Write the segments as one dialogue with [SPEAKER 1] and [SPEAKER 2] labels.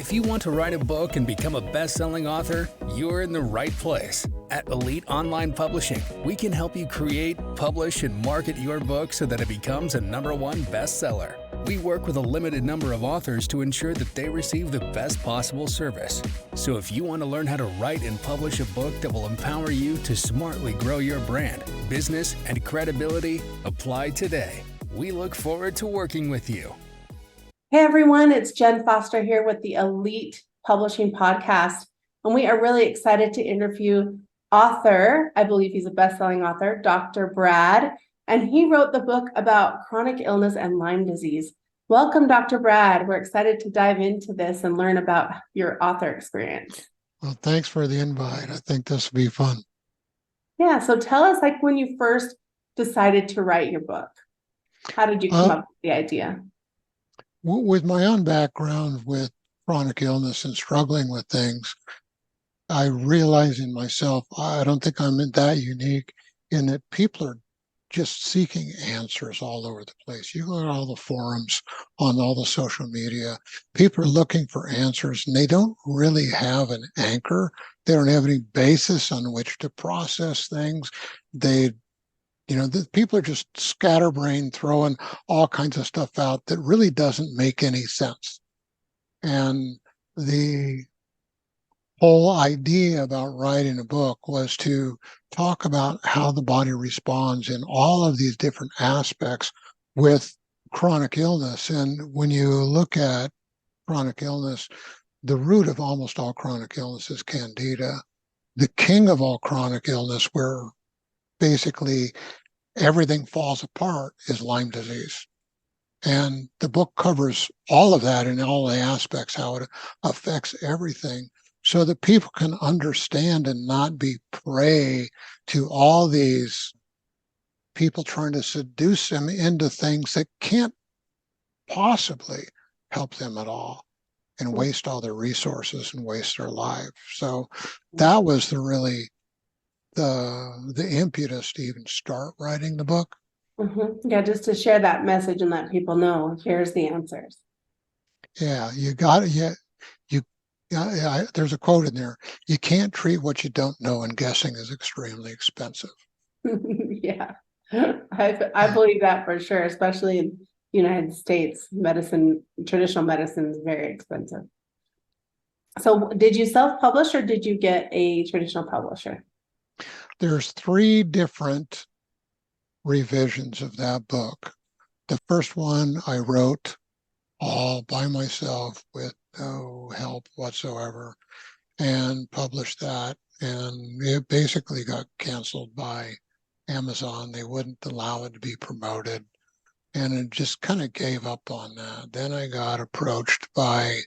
[SPEAKER 1] If you want to write a book and become a best-selling author, you're in the right place. At Elite Online Publishing, we can help you create, publish, and market your book so that it becomes a #1 bestseller. We work with a limited number of authors to ensure that they receive the best possible service. So if you want to learn how to write and publish a book that will empower you to smartly grow your brand, business, and credibility, apply today. We look forward to working with you.
[SPEAKER 2] Hey everyone, it's Jen Foster here with the Elite Publishing Podcast, and we are really excited to interview author, I believe he's a best-selling author, Dr. Brad, and he wrote the book about chronic illness and Lyme disease. Welcome, Dr. Brad. We're excited to dive into this and learn about your author experience.
[SPEAKER 3] Well, thanks for the invite. I think this will be fun.
[SPEAKER 2] Yeah, so tell us when you first decided to write your book. How did you come up with the idea?
[SPEAKER 3] With my own background with chronic illness and struggling with things, I realize in myself, I don't think I'm that unique in that people are just seeking answers all over the place. You go to all the forums, on all the social media, people are looking for answers and they don't really have an anchor. They don't have any basis on which to process things. The people are just scatterbrained, throwing all kinds of stuff out that really doesn't make any sense. And the whole idea about writing a book was to talk about how the body responds in all of these different aspects with chronic illness. And when you look at chronic illness, the root of almost all chronic illness is candida. The king of all chronic illness, where basically everything falls apart, is Lyme disease. And the book covers all of that in all the aspects, how it affects everything, so that people can understand and not be prey to all these people trying to seduce them into things that can't possibly help them at all, and waste all their resources and waste their lives. So that was the impetus to even start writing the book.
[SPEAKER 2] Mm-hmm. Yeah, just to share that message and let people know, here's the answers.
[SPEAKER 3] Yeah, you got it. There's a quote in there: "You can't treat what you don't know, and guessing is extremely expensive."
[SPEAKER 2] Yeah, I believe that for sure, especially in the United States. Traditional medicine is very expensive. So did you self-publish or did you get a traditional publisher?
[SPEAKER 3] There's 3 different revisions of that book. The first one I wrote all by myself with no help whatsoever, and published that, and it basically got canceled by Amazon. They wouldn't allow it to be promoted, and it just kind of gave up on that. Then I got approached by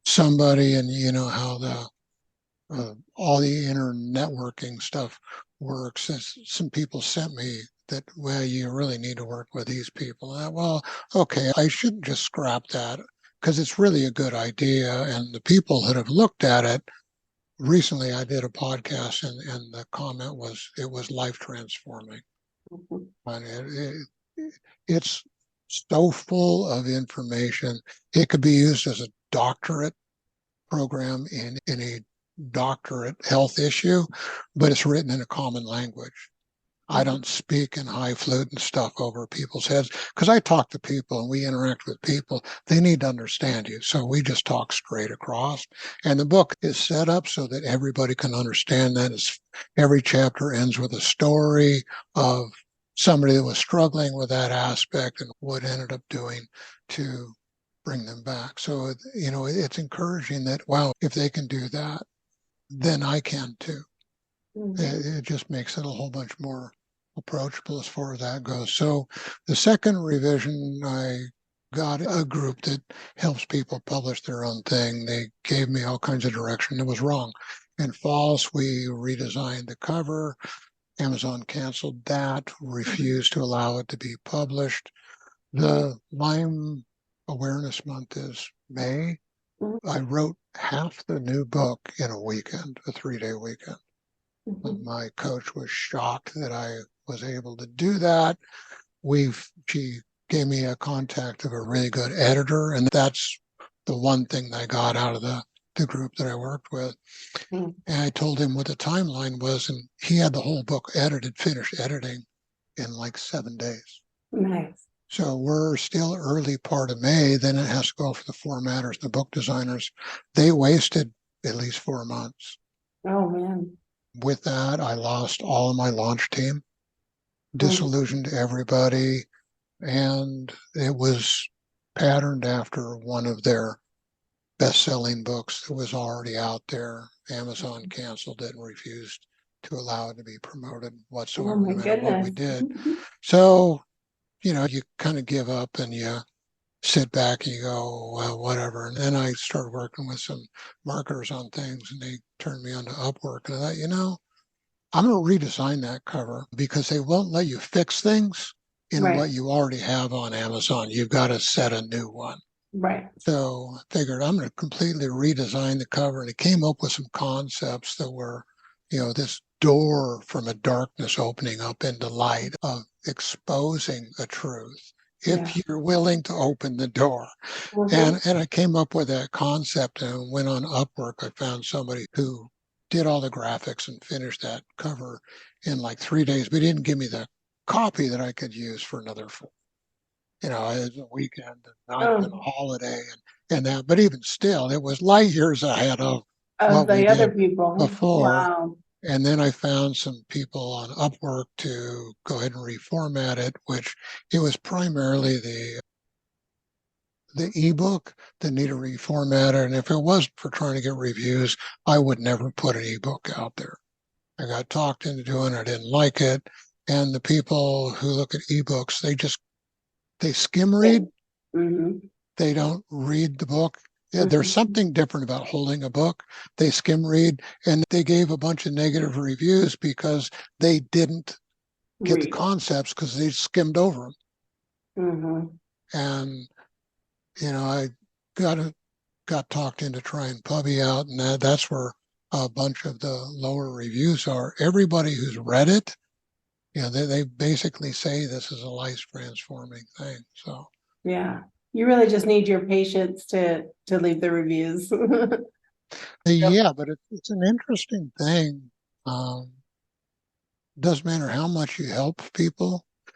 [SPEAKER 3] somebody, and you know how all the networking stuff works. Some people sent me that, well, you really need to work with these people. Well, okay, I shouldn't just scrap that because it's really a good idea. And the people that have looked at it, recently I did a podcast and the comment was, it was life transforming. Mm-hmm. And it's so full of information. It could be used as a doctorate program in a doctorate health issue, but it's written in a common language. I don't speak in high flute and stuff over people's heads, because I talk to people and we interact with people. They need to understand you. So we just talk straight across. And the book is set up so that everybody can understand that. Every chapter ends with a story of somebody that was struggling with that aspect and what ended up doing to bring them back. So, it's encouraging that, wow, if they can do that, then I can too. Mm-hmm. It just makes it a whole bunch more approachable as far as that goes. So the second revision, I got a group that helps people publish their own thing. They gave me all kinds of direction that was wrong and false. We redesigned the cover. Amazon canceled that, refused to allow it to be published. The Lyme Awareness Month is May. I wrote half the new book in a weekend, a 3-day weekend. Mm-hmm. My coach was shocked that I was able to do that. She gave me a contact of a really good editor, and that's the one thing that I got out of the group that I worked with.
[SPEAKER 2] Mm.
[SPEAKER 3] And I told him what the timeline was, and he had the whole book finished editing in like 7 days.
[SPEAKER 2] Nice.
[SPEAKER 3] So we're still early part of May. Then it has to go for the formatters, the book designers. They wasted at least 4 months.
[SPEAKER 2] Oh man.
[SPEAKER 3] With that, I lost all of my launch team, disillusioned everybody, and it was patterned after one of their best-selling books that was already out there. Amazon canceled it and refused to allow it to be promoted
[SPEAKER 2] Oh
[SPEAKER 3] whatsoever,
[SPEAKER 2] my
[SPEAKER 3] no matter what we
[SPEAKER 2] goodness.
[SPEAKER 3] did. So, you kind of give up and you sit back and you go, well, whatever. And then I started working with some marketers on things, and they turned me on to Upwork. And I thought, I'm going to redesign that cover because they won't let you fix things in
[SPEAKER 2] Right.
[SPEAKER 3] what you already have on Amazon. You've got to set a new one.
[SPEAKER 2] Right.
[SPEAKER 3] So I figured I'm going to completely redesign the cover, and it came up with some concepts that were, this door from a darkness opening up into light, of exposing a truth
[SPEAKER 2] Yeah.
[SPEAKER 3] if you're willing to open the door.
[SPEAKER 2] Mhm.
[SPEAKER 3] And I came up with that concept and went on Upwork. I found somebody who did all the graphics and finished that cover in like 3 days, but he didn't give me the copy that I could use for another it was a weekend and might have been a
[SPEAKER 2] Oh,
[SPEAKER 3] holiday and that, but even still, it was light years ahead of
[SPEAKER 2] of
[SPEAKER 3] what we
[SPEAKER 2] the other
[SPEAKER 3] did
[SPEAKER 2] people.
[SPEAKER 3] before.
[SPEAKER 2] Wow.
[SPEAKER 3] And then I found some people on Upwork to go ahead and reformat it, which it was primarily the ebook that needed reformatted. And if it wasn't for trying to get reviews, I would never put an ebook out there. I got talked into doing it. I didn't like it. And the people who look at ebooks, they skim read.
[SPEAKER 2] Mm-hmm.
[SPEAKER 3] They don't read the book. Yeah, there's
[SPEAKER 2] Mm-hmm.
[SPEAKER 3] something different about holding a book. They skim read, and they gave a bunch of negative reviews because they didn't get the
[SPEAKER 2] Read.
[SPEAKER 3] concepts because they skimmed over them.
[SPEAKER 2] Mm-hmm.
[SPEAKER 3] And I got talked into trying Pubby out, and that's where a bunch of the lower reviews are. Everybody who's read it, they basically say this is a life transforming thing. So
[SPEAKER 2] Yeah. You really just need your patience to leave the reviews. Yep.
[SPEAKER 3] yeah, but it's an interesting thing. Doesn't matter how much you help people. I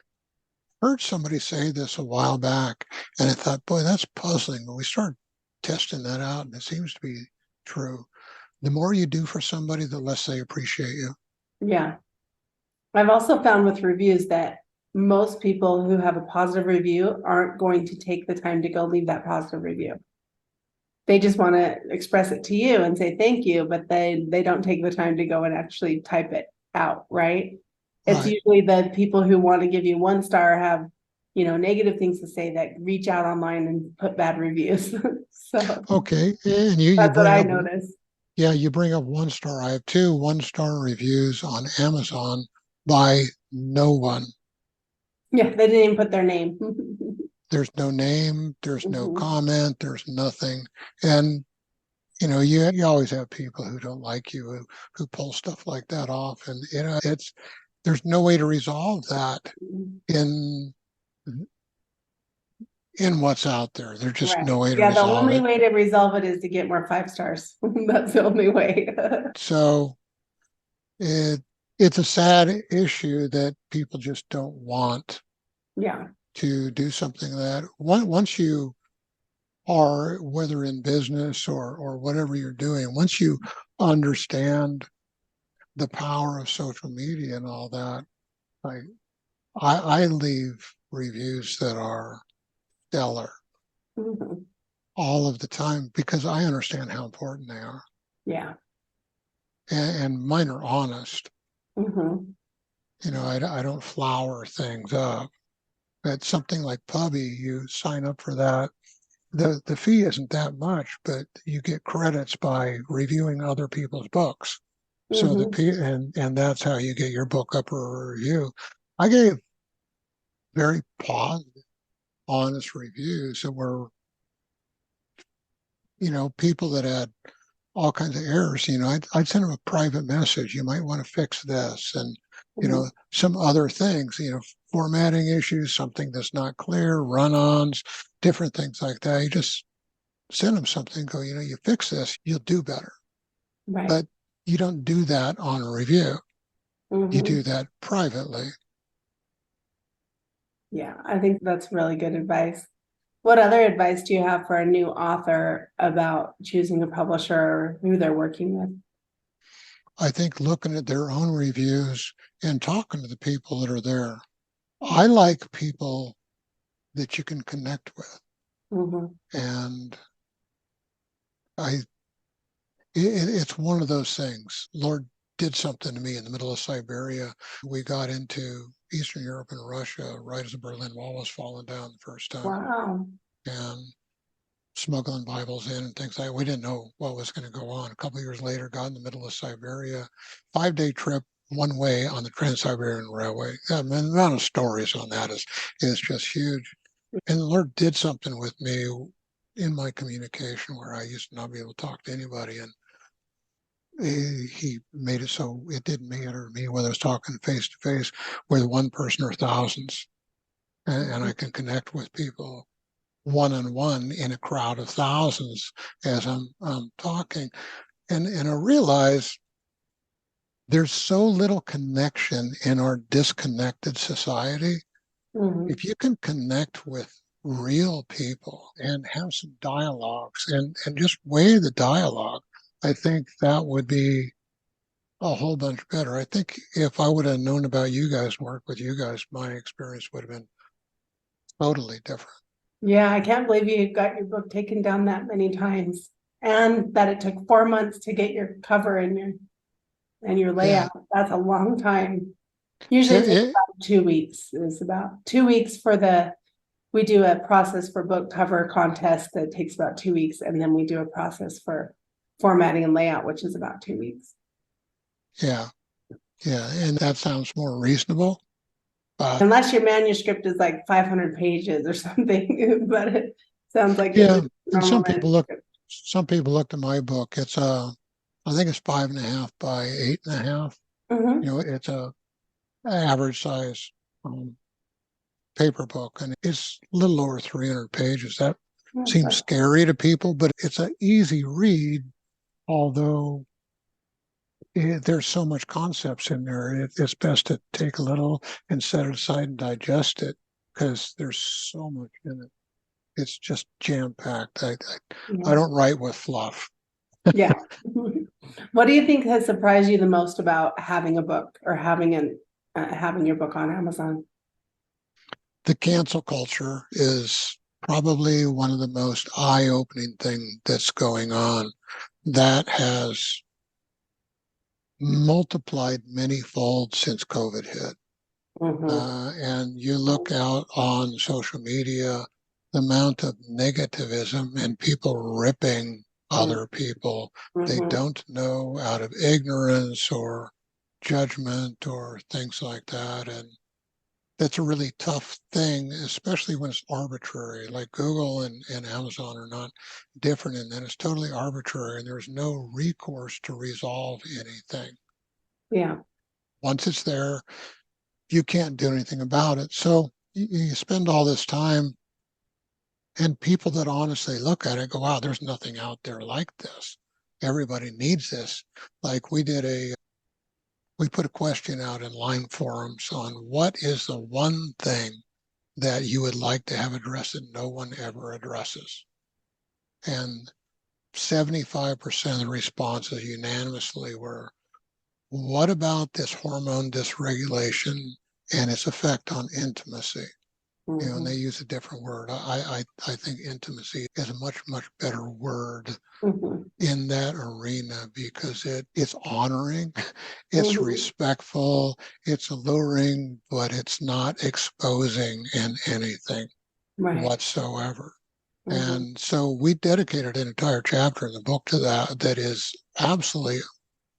[SPEAKER 3] heard somebody say this a while back, and I thought, boy, that's puzzling. When we started testing that out, and it seems to be true. The more you do for somebody, the less they appreciate you.
[SPEAKER 2] Yeah. I've also found with reviews that most people who have a positive review aren't going to take the time to go leave that positive review. They just want to express it to you and say thank you, but they don't take the time to go and actually type it out, right? It's
[SPEAKER 3] Right.
[SPEAKER 2] usually the people who want to give you 1 star have, negative things to say that reach out online and put bad reviews. So
[SPEAKER 3] Okay. And you
[SPEAKER 2] that's what
[SPEAKER 3] bring
[SPEAKER 2] I
[SPEAKER 3] up,
[SPEAKER 2] noticed.
[SPEAKER 3] yeah, you bring up 1 star. I have 2 1-star reviews on Amazon by no one.
[SPEAKER 2] Yeah, they didn't even put their name.
[SPEAKER 3] There's no name, there's no
[SPEAKER 2] Mhm.
[SPEAKER 3] comment, there's nothing. And you always have people who don't like you who pull stuff like that off, and there's no way to resolve that in what's out there. There's just
[SPEAKER 2] Right.
[SPEAKER 3] no way to
[SPEAKER 2] Yeah, the
[SPEAKER 3] resolve
[SPEAKER 2] only
[SPEAKER 3] it.
[SPEAKER 2] way to resolve it is to get more 5 stars. That's the only way.
[SPEAKER 3] So it it's a sad issue that people just don't want
[SPEAKER 2] Yeah.
[SPEAKER 3] to do something that once you are, whether in business or whatever you're doing, once you understand the power of social media and all that, I I leave reviews that are stellar
[SPEAKER 2] Mhm.
[SPEAKER 3] all of the time because I understand how important they are,
[SPEAKER 2] Yeah.
[SPEAKER 3] and mine are honest.
[SPEAKER 2] Hmm.
[SPEAKER 3] I don't flower things up. But something like Pubby, you sign up for that. The fee isn't that much, but you get credits by reviewing other people's books. So
[SPEAKER 2] Hmm.
[SPEAKER 3] and that's how you get your book up for a review. I gave very positive, honest reviews that were, people that had all kinds of errors. I'd send them a private message. You might want to fix this, and
[SPEAKER 2] Hmm.
[SPEAKER 3] some other things. Formatting issues, something that's not clear, run-ons, different things like that. You just send them something, go, you fix this, you'll do better.
[SPEAKER 2] Right.
[SPEAKER 3] But you don't do that on a review. You
[SPEAKER 2] Mhm.
[SPEAKER 3] do that privately.
[SPEAKER 2] Yeah, I think that's really good advice. What other advice do you have for a new author about choosing a publisher or who they're working with?
[SPEAKER 3] I think looking at their own reviews and talking to the people that are there. I like people that you can connect with.
[SPEAKER 2] Mhm.
[SPEAKER 3] And it's one of those things. Lord did something to me in the middle of Siberia. We got into Eastern Europe and Russia right as the Berlin Wall was falling down the first time.
[SPEAKER 2] Wow.
[SPEAKER 3] And smuggling Bibles in and things like that. We didn't know what was going to go on. A couple of years later, got in the middle of Siberia, 5-day trip one way on the Trans-Siberian Railway. I mean, the amount of stories on that is just huge. And the Lord did something with me in my communication where I used to not be able to talk to anybody. And he made it so it didn't matter to me whether I was talking face to face with one person or thousands. And I can connect with people one-on-one in a crowd of thousands as I'm talking. And I realize there's so little connection in our disconnected society.
[SPEAKER 2] Mhm.
[SPEAKER 3] If you can connect with real people and have some dialogues and just weigh the dialogue, I think that would be a whole bunch better. I think if I would have known about you guys, work with you guys, my experience would have been totally different.
[SPEAKER 2] Yeah, I can't believe you got your book taken down that many times and that it took 4 months to get your cover and your
[SPEAKER 3] Yeah.
[SPEAKER 2] layout. That's a long time. Usually it takes
[SPEAKER 3] It,
[SPEAKER 2] about 2 weeks. It's about 2 weeks we do a process for book cover contest that takes about 2 weeks, and then we do a process for formatting and layout, which is about 2 weeks.
[SPEAKER 3] yeah. Yeah. And that sounds more reasonable.
[SPEAKER 2] Unless your manuscript is like 500 pages or something, but it sounds like it's
[SPEAKER 3] Yeah.
[SPEAKER 2] a
[SPEAKER 3] And
[SPEAKER 2] normal manuscript.
[SPEAKER 3] some people looked at my book. I think it's 5.5 by 8.5.
[SPEAKER 2] Mhm.
[SPEAKER 3] It's a average size um, paper book, and it's a little over 300 pages. That seems scary to people, but it's an easy read, although there's so much concepts in there. It's best to take a little and set it aside and digest it because there's so much in it. It's just jam-packed. I
[SPEAKER 2] Yeah.
[SPEAKER 3] don't write with fluff.
[SPEAKER 2] Yeah. What do you think has surprised you the most about having a book or having your book on Amazon?
[SPEAKER 3] The cancel culture is probably one of the most eye-opening thing that's going on. That has multiplied many fold since COVID hit.
[SPEAKER 2] Mhm.
[SPEAKER 3] And you look out on social media, the amount of negativism and people ripping other people they
[SPEAKER 2] Mhm.
[SPEAKER 3] don't know out of ignorance or judgment or things like that. And that's a really tough thing, especially when it's arbitrary. Like Google and Amazon are not different in that it's totally arbitrary and there's no recourse to resolve anything.
[SPEAKER 2] Yeah.
[SPEAKER 3] Once it's there, you can't do anything about it. So you spend all this time, and people that honestly look at it go, wow, there's nothing out there like this. Everybody needs this. Like we put a question out in line forums on what is the one thing that you would like to have addressed that no one ever addresses. And 75% of the responses unanimously were, what about this hormone dysregulation and its effect on intimacy? And they
[SPEAKER 2] Mhm.
[SPEAKER 3] use a different word. I think intimacy is a much, much better word
[SPEAKER 2] Mhm.
[SPEAKER 3] in that arena because it's honoring, it's
[SPEAKER 2] Mhm.
[SPEAKER 3] respectful, it's alluring, but it's not exposing in anything
[SPEAKER 2] Right.
[SPEAKER 3] whatsoever.
[SPEAKER 2] Mhm.
[SPEAKER 3] And so we dedicated an entire chapter in the book to that is absolutely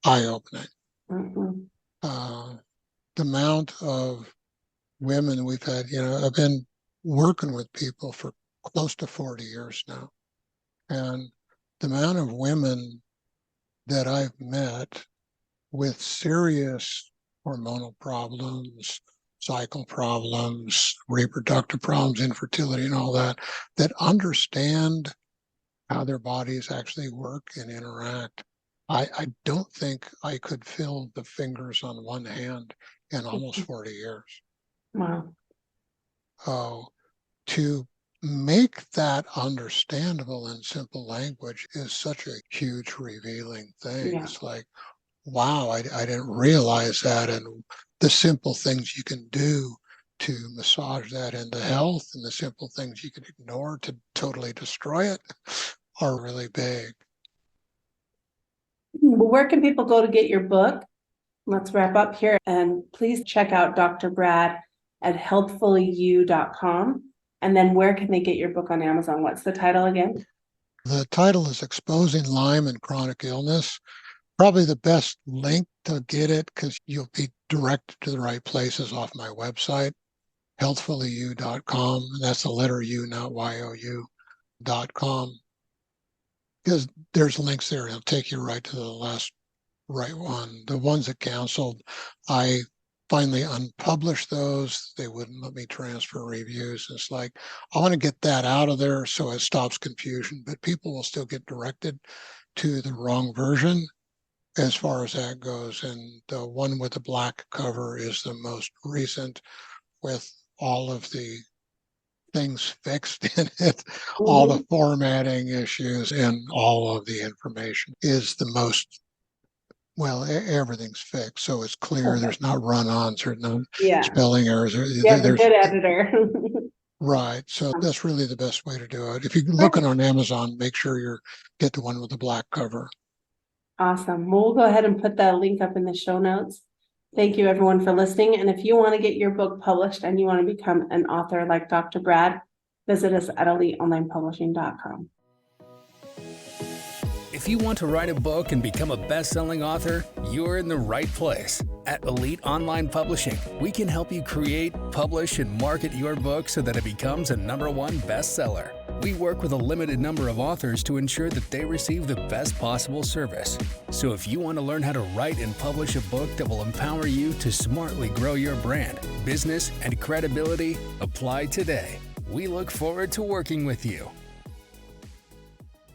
[SPEAKER 3] eye-opening.
[SPEAKER 2] Mhm.
[SPEAKER 3] Uh, the amount of women we've had, I've been working with people for close to 40 years now. And the amount of women that I've met with serious hormonal problems, cycle problems, reproductive problems, infertility, and all that, that understand how their bodies actually work and interact. I don't think I could feel the fingers on one hand in almost 40 years.
[SPEAKER 2] Wow.
[SPEAKER 3] Oh, to make that understandable in simple language is such a huge revealing thing.
[SPEAKER 2] Yeah.
[SPEAKER 3] It's like, wow, I didn't realize that. And the simple things you can do to massage that into health and the simple things you can ignore to totally destroy it are really big.
[SPEAKER 2] Well, where can people go to get your book? Let's wrap up here, and please check out Dr. Brad at healthfullyu.com. And then where can they get your book on Amazon? What's the title again?
[SPEAKER 3] The title is Exposing Lyme and Chronic Illness. Probably the best link to get it, because you'll be directed to the right places off my website, healthfullyu.com. And that's the letter U, not YOU.com. Because there's links there. It'll take you right to the last right one. The ones that canceled, I finally unpublished those. They wouldn't let me transfer reviews. It's like, I want to get that out of there so it stops confusion, but people will still get directed to the wrong version as far as that goes. And the one with the black cover is the most recent, with all of the things fixed in it, all the formatting issues, and all of the information is the most, well, everything's fixed, so it's clear.
[SPEAKER 2] Okay.
[SPEAKER 3] There's not run-ons or no
[SPEAKER 2] Yeah.
[SPEAKER 3] spelling errors.
[SPEAKER 2] Yeah, the good editor.
[SPEAKER 3] Right. So that's really the best way to do it. If you're looking on Amazon, make sure you get the one with the black cover.
[SPEAKER 2] Awesome. Well, we'll go ahead and put that link up in the show notes. Thank you everyone for listening. And if you want to get your book published and you want to become an author like Dr. Brad, visit us at eliteonlinepublishing.com.
[SPEAKER 1] If you want to write a book and become a best-selling author, you're in the right place. At Elite Online Publishing, we can help you create, publish, and market your book so that it becomes a #1 bestseller. We work with a limited number of authors to ensure that they receive the best possible service. So if you want to learn how to write and publish a book that will empower you to smartly grow your brand, business, and credibility, apply today. We look forward to working with you.